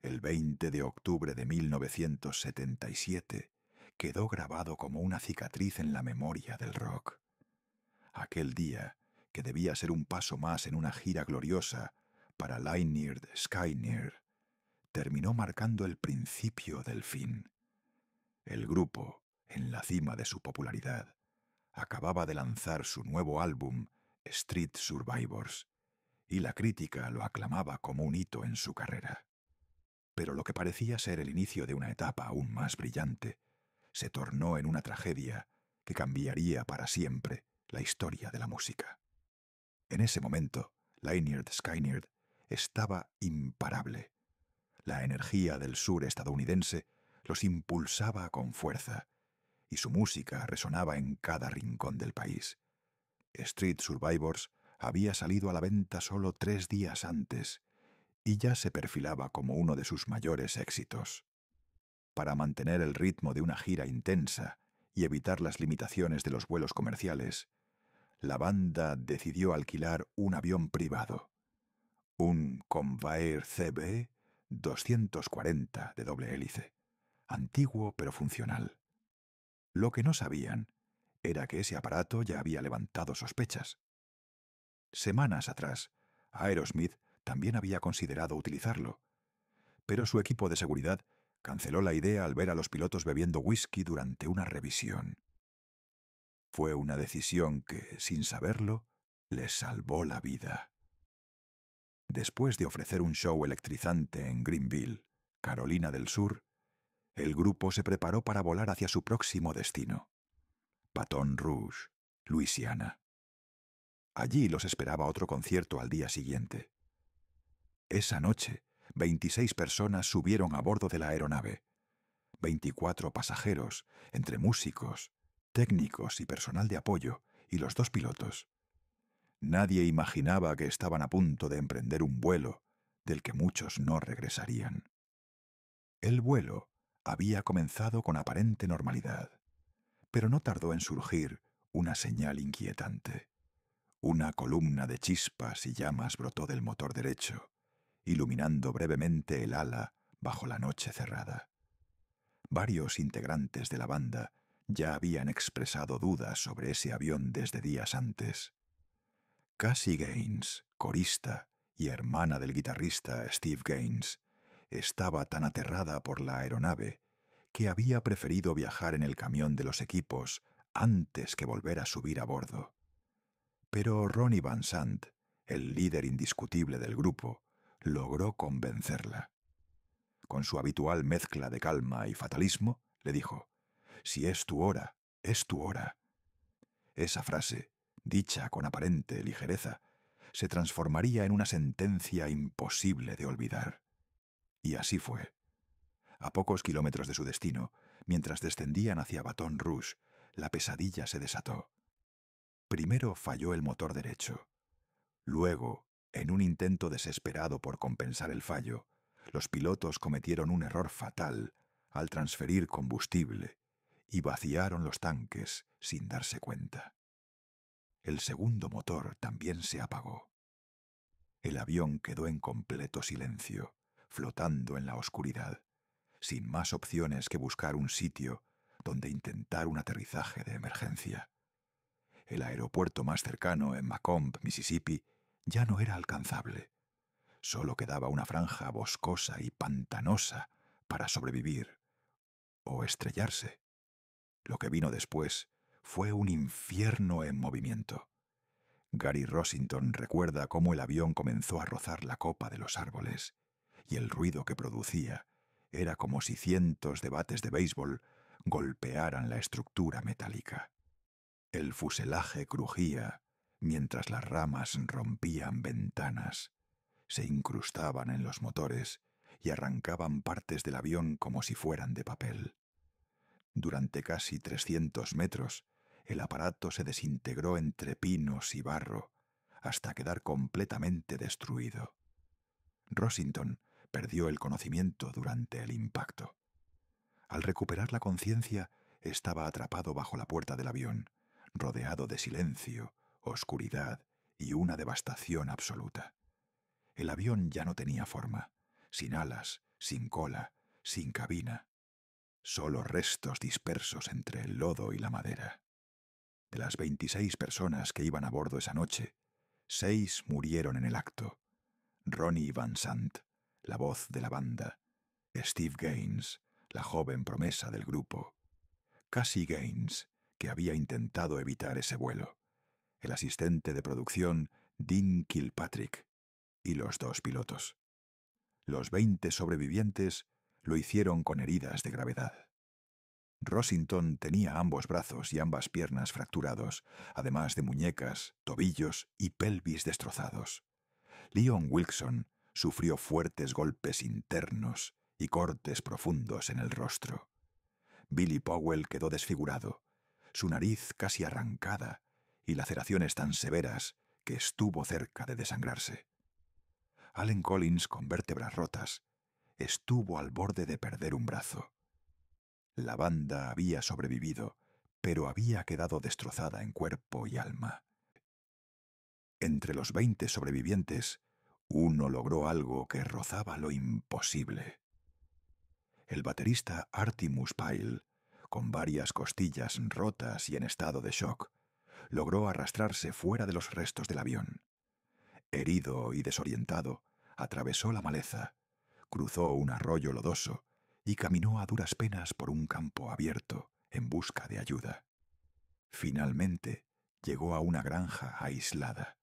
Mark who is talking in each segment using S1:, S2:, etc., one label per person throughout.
S1: el 20 de octubre de 1977, quedó grabado como una cicatriz en la memoria del rock. Aquel día, que debía ser un paso más en una gira gloriosa para Lynyrd Skynyrd, terminó marcando el principio del fin. El grupo, en la cima de su popularidad, acababa de lanzar su nuevo álbum, Street Survivors, y la crítica lo aclamaba como un hito en su carrera. Pero lo que parecía ser el inicio de una etapa aún más brillante, se tornó en una tragedia que cambiaría para siempre la historia de la música. En ese momento, Lynyrd Skynyrd estaba imparable. La energía del sur estadounidense los impulsaba con fuerza, y su música resonaba en cada rincón del país. Street Survivors había salido a la venta solo 3 días antes, y ya se perfilaba como uno de sus mayores éxitos. Para mantener el ritmo de una gira intensa y evitar las limitaciones de los vuelos comerciales, la banda decidió alquilar un avión privado, un Convair CB 240 de doble hélice, antiguo pero funcional. Lo que no sabían era que ese aparato ya había levantado sospechas. Semanas atrás, Aerosmith también había considerado utilizarlo, pero su equipo de seguridad canceló la idea al ver a los pilotos bebiendo whisky durante una revisión. Fue una decisión que, sin saberlo, les salvó la vida. Después de ofrecer un show electrizante en Greenville, Carolina del Sur, el grupo se preparó para volar hacia su próximo destino, Baton Rouge, Luisiana. Allí los esperaba otro concierto al día siguiente. Esa noche, 26 personas subieron a bordo de la aeronave. 24 pasajeros, entre músicos, técnicos y personal de apoyo, y los 2 pilotos. Nadie imaginaba que estaban a punto de emprender un vuelo del que muchos no regresarían. El vuelo había comenzado con aparente normalidad, pero no tardó en surgir una señal inquietante. Una columna de chispas y llamas brotó del motor derecho, iluminando brevemente el ala bajo la noche cerrada. Varios integrantes de la banda ya habían expresado dudas sobre ese avión desde días antes. Cassie Gaines, corista y hermana del guitarrista Steve Gaines, estaba tan aterrada por la aeronave que había preferido viajar en el camión de los equipos antes que volver a subir a bordo. Pero Ronnie Van Sant, el líder indiscutible del grupo, logró convencerla. Con su habitual mezcla de calma y fatalismo, le dijo: «Si es tu hora, es tu hora». Esa frase, dicha con aparente ligereza, se transformaría en una sentencia imposible de olvidar. Y así fue. A pocos kilómetros de su destino, mientras descendían hacia Baton Rouge, la pesadilla se desató. Primero falló el motor derecho. Luego, en un intento desesperado por compensar el fallo, los pilotos cometieron un error fatal al transferir combustible y vaciaron los tanques sin darse cuenta. El segundo motor también se apagó. El avión quedó en completo silencio, flotando en la oscuridad, sin más opciones que buscar un sitio donde intentar un aterrizaje de emergencia. El aeropuerto más cercano, en Macomb, Mississippi, ya no era alcanzable. Solo quedaba una franja boscosa y pantanosa para sobrevivir o estrellarse. Lo que vino después fue un infierno en movimiento. Gary Rossington recuerda cómo el avión comenzó a rozar la copa de los árboles, y el ruido que producía era como si cientos de bates de béisbol golpearan la estructura metálica. El fuselaje crujía mientras las ramas rompían ventanas, se incrustaban en los motores y arrancaban partes del avión como si fueran de papel. Durante casi 300 metros, el aparato se desintegró entre pinos y barro hasta quedar completamente destruido. Rossington perdió el conocimiento durante el impacto. Al recuperar la conciencia, estaba atrapado bajo la puerta del avión, rodeado de silencio, oscuridad y una devastación absoluta. El avión ya no tenía forma, sin alas, sin cola, sin cabina, solo restos dispersos entre el lodo y la madera. De las 26 personas que iban a bordo esa noche, 6 murieron en el acto. Ronnie Van Sant, la voz de la banda, Steve Gaines, la joven promesa del grupo, Cassie Gaines, que había intentado evitar ese vuelo, el asistente de producción Dean Kilpatrick y los 2 pilotos. Los 20 sobrevivientes lo hicieron con heridas de gravedad. Rossington tenía ambos brazos y ambas piernas fracturados, además de muñecas, tobillos y pelvis destrozados. Leon Wilson sufrió fuertes golpes internos y cortes profundos en el rostro. Billy Powell quedó desfigurado, su nariz casi arrancada y laceraciones tan severas que estuvo cerca de desangrarse. Allen Collins, con vértebras rotas, estuvo al borde de perder un brazo. La banda había sobrevivido, pero había quedado destrozada en cuerpo y alma. Entre los 20 sobrevivientes, uno logró algo que rozaba lo imposible. El baterista Artemus Pyle, con varias costillas rotas y en estado de shock, logró arrastrarse fuera de los restos del avión. Herido y desorientado, atravesó la maleza, cruzó un arroyo lodoso y caminó a duras penas por un campo abierto en busca de ayuda. Finalmente llegó a una granja aislada,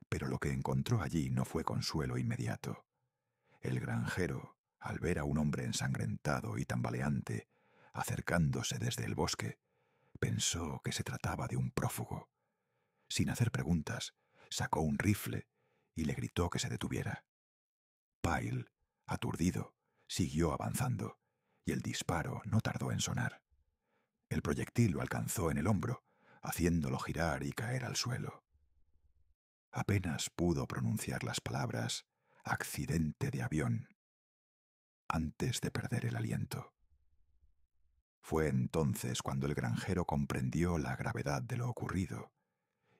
S1: pero lo que encontró allí no fue consuelo inmediato. El granjero, al ver a un hombre ensangrentado y tambaleante acercándose desde el bosque, pensó que se trataba de un prófugo. Sin hacer preguntas, sacó un rifle y le gritó que se detuviera. Pyle, aturdido, siguió avanzando, y el disparo no tardó en sonar. El proyectil lo alcanzó en el hombro, haciéndolo girar y caer al suelo. Apenas pudo pronunciar las palabras «accidente de avión» antes de perder el aliento. Fue entonces cuando el granjero comprendió la gravedad de lo ocurrido,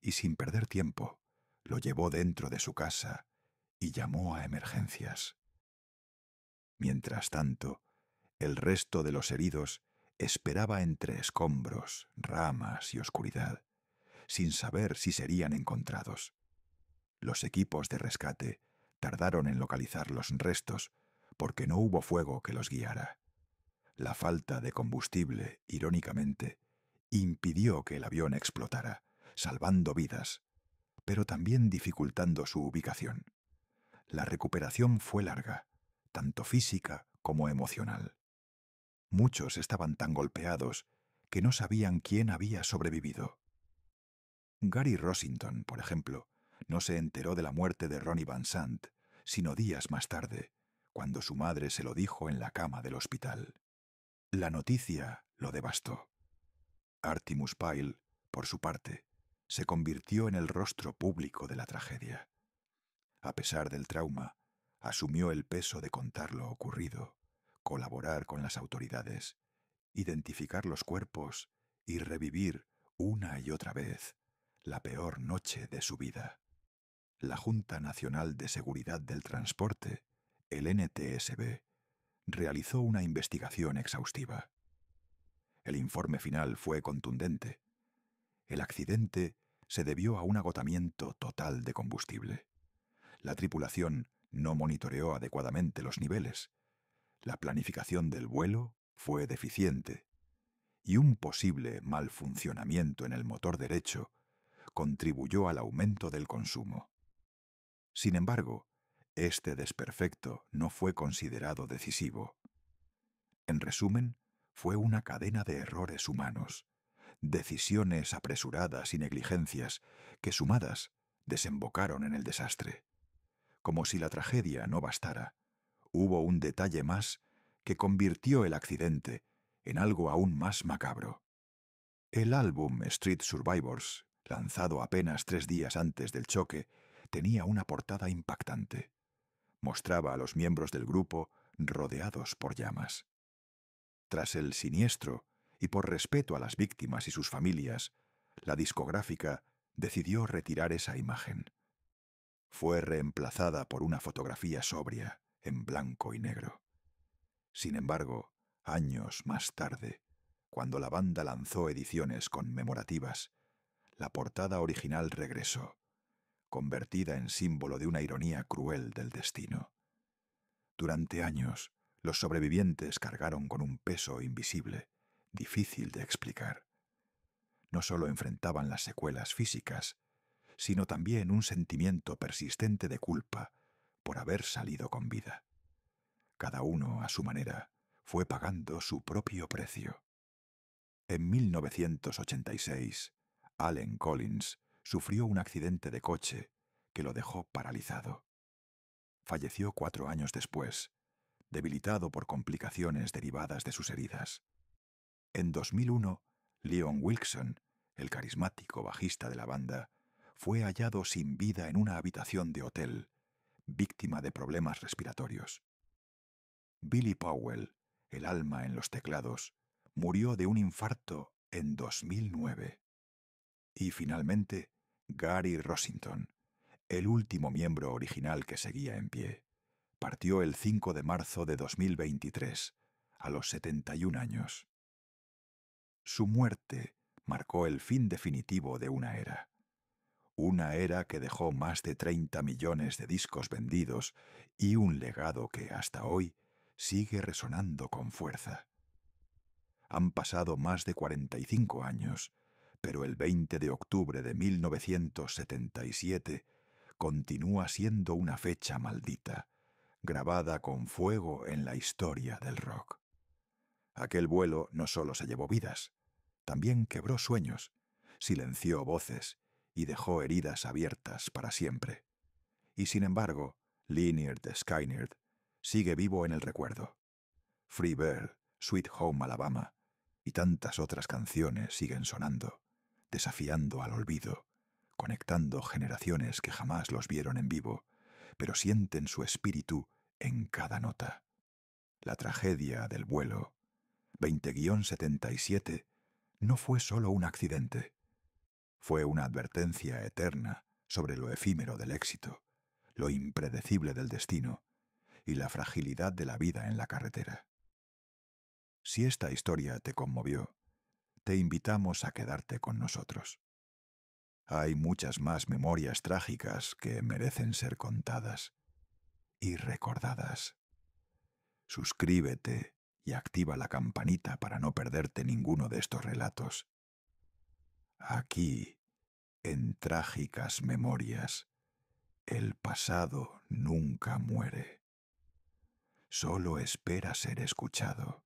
S1: y sin perder tiempo, lo llevó dentro de su casa y llamó a emergencias. Mientras tanto, el resto de los heridos esperaba entre escombros, ramas y oscuridad, sin saber si serían encontrados. Los equipos de rescate tardaron en localizar los restos porque no hubo fuego que los guiara. La falta de combustible, irónicamente, impidió que el avión explotara, salvando vidas, pero también dificultando su ubicación. La recuperación fue larga, tanto física como emocional. Muchos estaban tan golpeados que no sabían quién había sobrevivido. Gary Rossington, por ejemplo, no se enteró de la muerte de Ronnie Van Sant, sino días más tarde, cuando su madre se lo dijo en la cama del hospital. La noticia lo devastó. Artemus Pyle, por su parte, se convirtió en el rostro público de la tragedia. A pesar del trauma, asumió el peso de contar lo ocurrido, colaborar con las autoridades, identificar los cuerpos y revivir una y otra vez la peor noche de su vida. La Junta Nacional de Seguridad del Transporte, el NTSB, realizó una investigación exhaustiva. El informe final fue contundente. El accidente se debió a un agotamiento total de combustible. La tripulación no monitoreó adecuadamente los niveles. La planificación del vuelo fue deficiente y un posible mal funcionamiento en el motor derecho contribuyó al aumento del consumo. Sin embargo, este desperfecto no fue considerado decisivo. En resumen, fue una cadena de errores humanos, decisiones apresuradas y negligencias que, sumadas, desembocaron en el desastre. Como si la tragedia no bastara, hubo un detalle más que convirtió el accidente en algo aún más macabro. El álbum Street Survivors, lanzado apenas 3 días antes del choque, tenía una portada impactante. Mostraba a los miembros del grupo rodeados por llamas. Tras el siniestro, y por respeto a las víctimas y sus familias, la discográfica decidió retirar esa imagen. Fue reemplazada por una fotografía sobria, en blanco y negro. Sin embargo, años más tarde, cuando la banda lanzó ediciones conmemorativas, la portada original regresó, convertida en símbolo de una ironía cruel del destino. Durante años, los sobrevivientes cargaron con un peso invisible, difícil de explicar. No solo enfrentaban las secuelas físicas, sino también un sentimiento persistente de culpa por haber salido con vida. Cada uno, a su manera, fue pagando su propio precio. En 1986, Allen Collins sufrió un accidente de coche que lo dejó paralizado. Falleció 4 años después, debilitado por complicaciones derivadas de sus heridas. En 2001, Leon Wilkeson, el carismático bajista de la banda, fue hallado sin vida en una habitación de hotel, víctima de problemas respiratorios. Billy Powell, el alma en los teclados, murió de un infarto en 2009. Y finalmente, Gary Rossington, el último miembro original que seguía en pie, partió el 5 de marzo de 2023, a los 71 años. Su muerte marcó el fin definitivo de una era que dejó más de 30 millones de discos vendidos y un legado que hasta hoy sigue resonando con fuerza. Han pasado más de 45 años, pero el 20 de octubre de 1977 continúa siendo una fecha maldita, grabada con fuego en la historia del rock. Aquel vuelo no solo se llevó vidas, también quebró sueños, silenció voces y dejó heridas abiertas para siempre. Y sin embargo, Lynyrd Skynyrd sigue vivo en el recuerdo. Free Bird, Sweet Home Alabama y tantas otras canciones siguen sonando, desafiando al olvido, conectando generaciones que jamás los vieron en vivo, pero sienten su espíritu en cada nota. La tragedia del vuelo 20-77 no fue solo un accidente. Fue una advertencia eterna sobre lo efímero del éxito, lo impredecible del destino y la fragilidad de la vida en la carretera. Si esta historia te conmovió, te invitamos a quedarte con nosotros. Hay muchas más memorias trágicas que merecen ser contadas y recordadas. Suscríbete y activa la campanita para no perderte ninguno de estos relatos. Aquí, en Trágicas Memorias, el pasado nunca muere. Solo espera ser escuchado.